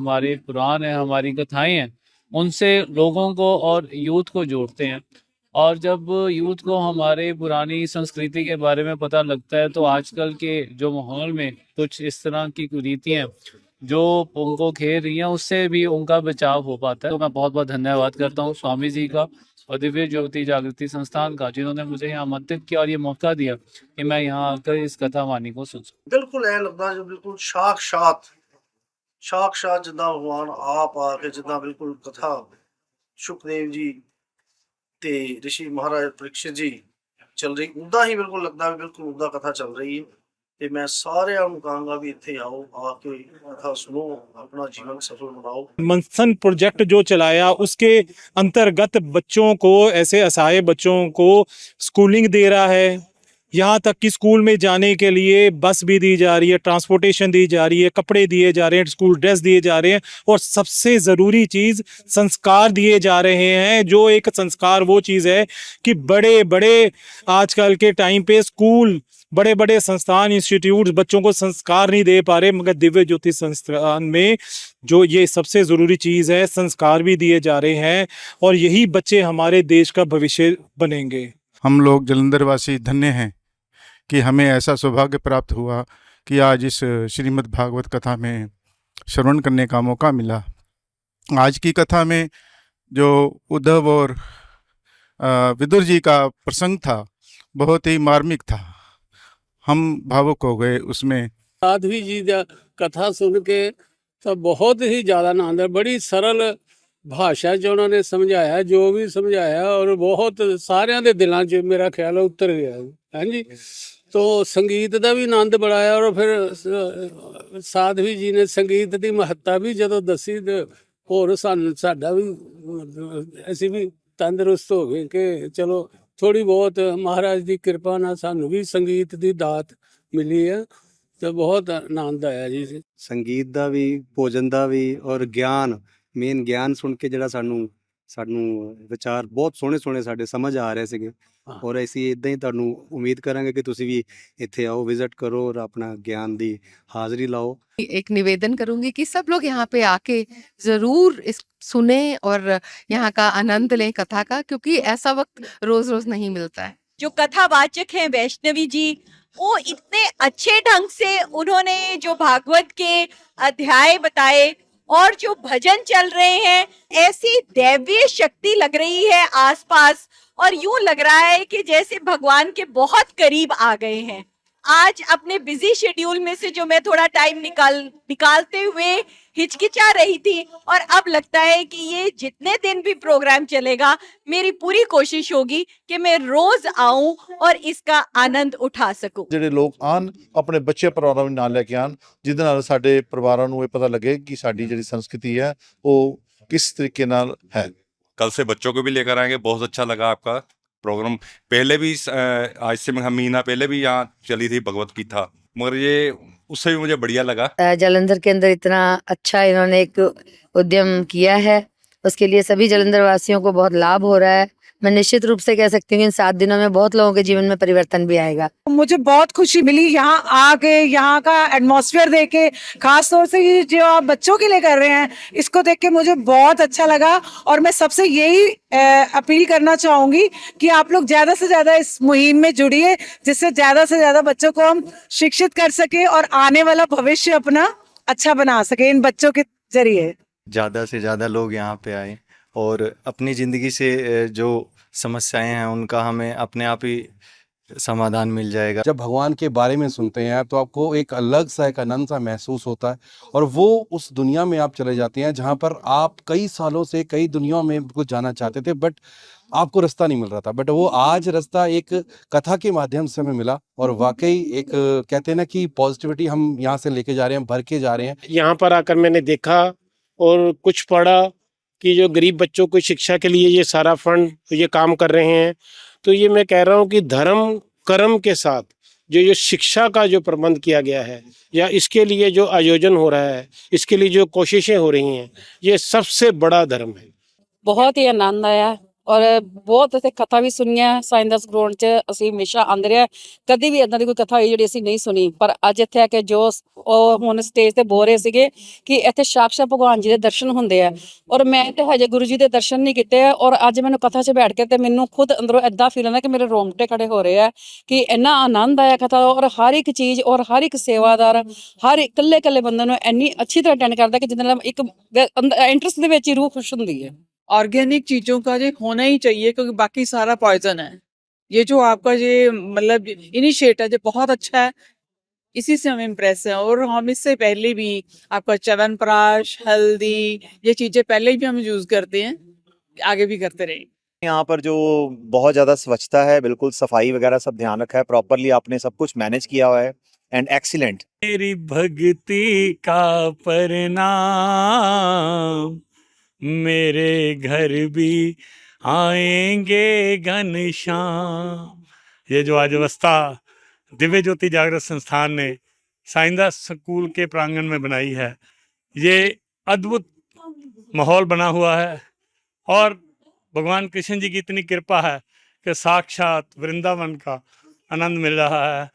हमारे पुराण है, हमारी कथाएं हैं, उनसे लोगों को और यूथ को जोड़ते हैं। और जब यूथ को हमारे पुरानी संस्कृति के बारे में पता लगता है तो आजकल के जो माहौल में कुछ इस तरह की कुरीतियां जो उनको घेर रही हैं उससे भी उनका बचाव हो पाता है। तो मैं बहुत बहुत धन्यवाद करता हूँ स्वामी जी का और दिव्य ज्योति जागृति संस्थान का, जिन्होंने मुझे यहाँ आमंत्रित किया और ये मौका दिया कि मैं यहाँ आकर इस कथा वाणी को सुन सकूं। बिल्कुल ऐ लगता जो बिल्कुल साक्षात जिदा भगवान आप आके जिदा बिल्कुल कथा सुखदेव जी ते ऋषि महाराज परीक्षित जी चल रही उदा ही बिल्कुल लगता है, बिल्कुल उदा कथा चल रही है। ਤੇ मैं सारिਆਂ ਨੂੰ ਕਹਾਂਗਾ भी ਇੱਥੇ आओ, आके कथा सुनो, अपना जीवन सफल बनाओ। मंथन प्रोजेक्ट जो चलाया उसके अंतर्गत बच्चों को, ऐसे असहाय बच्चों को स्कूलिंग दे रहा है। यहाँ तक कि स्कूल में जाने के लिए बस भी दी जा रही है, ट्रांसपोर्टेशन दी जा रही है, कपड़े दिए जा रहे हैं, स्कूल ड्रेस दिए जा रहे हैं और सबसे ज़रूरी चीज़ संस्कार दिए जा रहे हैं। जो एक संस्कार वो चीज़ है कि बड़े बड़े आजकल के टाइम पे स्कूल, बड़े बड़े संस्थान, इंस्टीट्यूट बच्चों को संस्कार नहीं दे पा रहे, मगर दिव्य ज्योति संस्थान में जो ये सबसे ज़रूरी चीज़ है, संस्कार भी दिए जा रहे हैं और यही बच्चे हमारे देश का भविष्य बनेंगे। हम लोग जलंधर वासी धन्य हैं कि हमें ऐसा सौभाग्य प्राप्त हुआ कि आज इस श्रीमद् भागवत कथा में श्रवण करने का मौका मिला। आज की कथा में जो उद्धव और विदुर जी का प्रसंग था बहुत ही मार्मिक था, हम भावुक हो गए उसमें। साध्वी जी का कथा सुन के तो बहुत ही ज़्यादा आनंद है। बड़ी सरल भाषा जो उन्होंने समझाया, जो भी समझाया और बहुत सारिਆਂ ਦੇ ਦਿਲਾਂ 'ਚ मेरा ख्याल उतर गया है जी। तो संगीत का भी आनंद बड़ा आया और फिर साध्वी जी ने संगीत की महत्ता भी जो दसी तो होर साडा भी ਅਸੀਂ भी तंदुरुस्त हो गए कि चलो थोड़ी बहुत महाराज की कृपा ਨਾਲ सानू भी संगीत की दात मिली है तो बहुत आनंद आया जी। संगीत का भी, भोजन का भी और ज्ञान, मेन ज्ञान सुन के ਜਿਹੜਾ ਸਾਨੂੰ ਵਿਚਾਰ ਬਹੁਤ ਸੋਹਣੇ ਸਾਡੇ ਸਮਝ ਆ ਰਹੇ ਸੀਗੇ और ਅਸੀਂ ਇਦਾਂ ਹੀ ਤੁਹਾਨੂੰ ਉਮੀਦ ਕਰਾਂਗੇ ਕਿ ਤੁਸੀਂ ਵੀ ਇੱਥੇ आओ, विजिट करो और अपना ज्ञान दी हाजिरी लाओ। एक निवेदन करूंगी कि सब लोग यहाँ पे आके जरूर इस सुने और यहाँ का आनंद लें कथा का, क्योंकि ऐसा वक्त रोज रोज नहीं मिलता है। जो कथावाचक हैं वैष्णवी जी, वो इतने अच्छे ढंग से उन्होंने जो भागवत के अध्याय बताए और जो भजन चल रहे हैं, ऐसी दैवीय शक्ति लग रही है आसपास और यूं लग रहा है कि जैसे भगवान के बहुत करीब आ गए हैं। आज अपने बिजी शेड्यूल में से जो मैं थोड़ा टाइम निकालते हुए हिचकिचा रही थी और अब लगता है कि ये जितने दिन भी प्रोग्राम चलेगा मेरी पूरी कोशिश होगी कि मैं रोज आऊं और इसका आनंद उठा सकूं। ਜਿਹੜੇ ਲੋਕ ਆਣ ਆਪਣੇ ਬੱਚੇ ਪਰਿਵਾਰਾਂ ਨੂੰ ਨਾਲ ਲੈ ਕੇ ਆਣ, ਜਿਹਦੇ ਨਾਲ ਸਾਡੇ ਪਰਿਵਾਰਾਂ ਨੂੰ ਇਹ ਪਤਾ ਲੱਗੇ ਕਿ ਸਾਡੀ ਜਿਹੜੀ ਸੰਸਕ੍ਰਿਤੀ ਹੈ ਉਹ किस तरीके नाल है। कल से बच्चों को भी लेकर आएंगे। बहुत अच्छा लगा आपका प्रोग्राम। पहले भी आज से महीना पहले भी यहाँ चली थी भगवत गीता, मगर ये उससे भी मुझे बढ़िया लगा। जालंधर के अंदर इतना अच्छा इन्होंने एक उद्यम किया है, उसके लिए सभी जालंधर वासियों को बहुत लाभ हो रहा है। मैं निश्चित रूप से कह सकती हूँ इन 7 दिनों में बहुत लोगों के जीवन में परिवर्तन भी आएगा। मुझे बहुत खुशी मिली यहाँ आके, यहाँ का एटमॉस्फेयर देख के, खास तौर से ये जो आप बच्चों के लिए कर रहे हैं इसको देख के मुझे बहुत अच्छा लगा। और मैं सबसे यही अपील करना चाहूंगी कि आप लोग ज्यादा से ज्यादा इस मुहिम में जुड़िए, जिससे ज्यादा से ज्यादा बच्चों को हम शिक्षित कर सके और आने वाला भविष्य अपना अच्छा बना सके इन बच्चों के जरिए। ज़्यादा से ज़्यादा लोग यहाँ पे आए और अपनी ज़िंदगी से जो समस्याएं हैं उनका हमें अपने आप ही समाधान मिल जाएगा। जब भगवान के बारे में सुनते हैं तो आपको एक अलग सा, एक आनंद सा महसूस होता है और वो उस दुनिया में आप चले जाते हैं जहाँ पर आप कई सालों से कई दुनियाओं में कुछ जाना चाहते थे बट आपको रास्ता नहीं मिल रहा था, बट वो आज रास्ता एक कथा के माध्यम से हमें मिला और वाकई एक कहते हैं ना कि पॉजिटिविटी हम यहाँ से लेके जा रहे हैं, भर के जा रहे हैं। यहाँ पर आकर मैंने देखा और कुछ पढ़ा कि जो गरीब बच्चों को शिक्षा के लिए ये सारा फंड ये काम कर रहे हैं। तो ये मैं कह रहा हूँ कि धर्म कर्म के साथ जो शिक्षा का जो प्रबंध किया गया है या इसके लिए जो आयोजन हो रहा है, इसके लिए जो कोशिशें हो रही हैं, ये सबसे बड़ा धर्म है। बहुत ही आनंद आया ਔਰ ਬਹੁਤ ਇੱਥੇ ਕਥਾ ਵੀ ਸੁਣੀਆਂ ਸਾਇੰਸ ਗਰਾਊਂਡ 'ਚ ਅਸੀਂ ਹਮੇਸ਼ਾ ਆਉਂਦੇ ਰਹੇ ਕਦੀ ਵੀ ਇਦਾਂ ਦੀ ਕੋਈ ਕਥਾ ਹੋਈ ਜਿਹੜੀ ਅਸੀਂ ਨਹੀਂ ਸੁਣੀ ਪਰ ਅੱਜ ਇੱਥੇ ਆ ਕੇ ਜੋ ਉਹ ਹੁਣ ਸਟੇਜ ਤੇ ਬੋਲ ਰਹੇ ਸੀਗੇ ਕਿ ਇੱਥੇ ਸਾਕਸ਼ਾਤ ਭਗਵਾਨ ਜੀ ਦੇ ਦਰਸ਼ਨ ਹੁੰਦੇ ਆ ਔਰ ਮੈਂ ਤੇ ਹਜੇ ਗੁਰੂ ਜੀ ਦੇ ਦਰਸ਼ਨ ਨਹੀਂ ਕੀਤੇ ਔਰ ਅੱਜ ਮੈਨੂੰ ਕਥਾ 'ਚ ਬੈਠ ਕੇ ਤੇ ਮੈਨੂੰ ਖੁਦ ਅੰਦਰੋਂ ਏਦਾਂ ਫੀਲ ਹੁੰਦਾ ਕਿ ਮੇਰੇ ਰੋਂਗਟੇ ਖੜੇ ਹੋ ਰਹੇ ਆ ਕਿ ਇੰਨਾ ਆਨੰਦ ਆਇਆ ਕਥਾ ਔਰ ਹਰ ਇੱਕ ਚੀਜ਼ ਔਰ ਹਰ ਇੱਕ ਸੇਵਾਦਾਰ ਹਰ ਇਕੱਲੇ ਇਕੱਲੇ ਬੰਦੇ ਨੂੰ ਇੰਨੀ ਅੱਛੀ ਤਰ੍ਹਾਂ ਅਟੈਂਡ ਕਰਦਾ ਕਿ ਜਿਹਦੇ ਨਾਲ ਇੱਕ ਇੰਟਰਸਟ ਦੇ ਵਿੱਚ ਹੀ ਰੂਹ ਖੁਸ਼ ਹੁੰਦੀ ਹੈ। ऑर्गेनिक चीजों का जो होना ही चाहिए क्योंकि बाकी सारा पॉइजन है। ये जो आपका ये मतलब इनिशिएटिव जो बहुत अच्छा है इसी से हम इम्प्रेस हैं और हम इससे पहले भी आपका च्यवनप्राश हल्दी ये चीजें पहले भी हम यूज करते हैं आगे भी करते रहेंगे। यहाँ पर जो बहुत ज़्यादा स्वच्छता है, बिल्कुल सफाई वगैरह सब ध्यान रखा है, प्रॉपरली आपने सब कुछ मैनेज किया हुआ है एंड एक्सीलेंट। मेरी भक्ति का परिणाम मेरे घर भी आएंगे घनश्याम। ये जो आज अवस्था दिव्य ज्योति जागृत संस्थान ने साइंदास स्कूल के प्रांगण में बनाई है ये अद्भुत माहौल बना हुआ है और भगवान कृष्ण जी की इतनी कृपा है कि साक्षात वृंदावन का आनंद मिल रहा है।